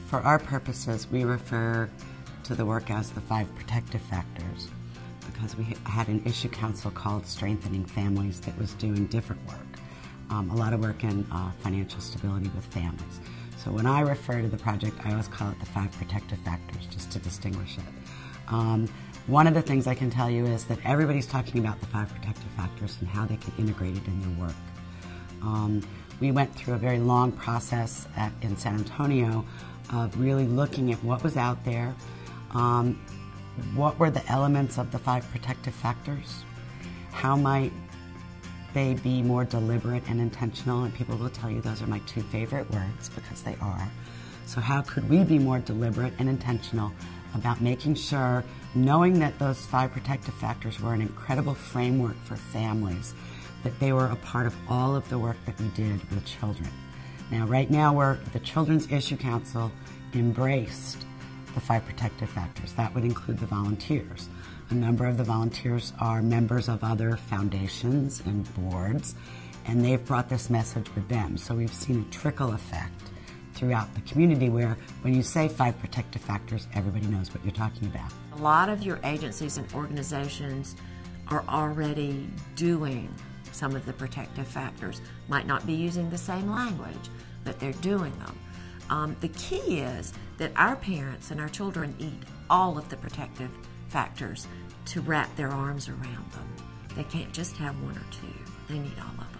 For our purposes, we refer to the work as the 5 protective factors because we had an issue council called Strengthening Families that was doing different work, a lot of work in financial stability with families. So when I refer to the project, I always call it the 5 protective factors just to distinguish it. One of the things I can tell you is that everybody's talking about the 5 protective factors and how they can integrate it in their work. We went through a very long process in San Antonio of really looking at what was out there, what were the elements of the 5 protective factors, how might they be more deliberate and intentional, and people will tell you those are my 2 favorite words because they are. So how could we be more deliberate and intentional about making sure, knowing that those 5 protective factors were an incredible framework for families, that they were a part of all of the work that we did with children. Now, right now, the Children's Issue Council embraced the 5 protective factors. That would include the volunteers. A number of the volunteers are members of other foundations and boards, and they've brought this message with them. So we've seen a trickle effect throughout the community where when you say 5 protective factors, everybody knows what you're talking about. A lot of your agencies and organizations are already doing some of the protective factors. Might not be using the same language, but they're doing them. The key is that our parents and our children need all of the protective factors to wrap their arms around them. They can't just have 1 or 2. They need all of them.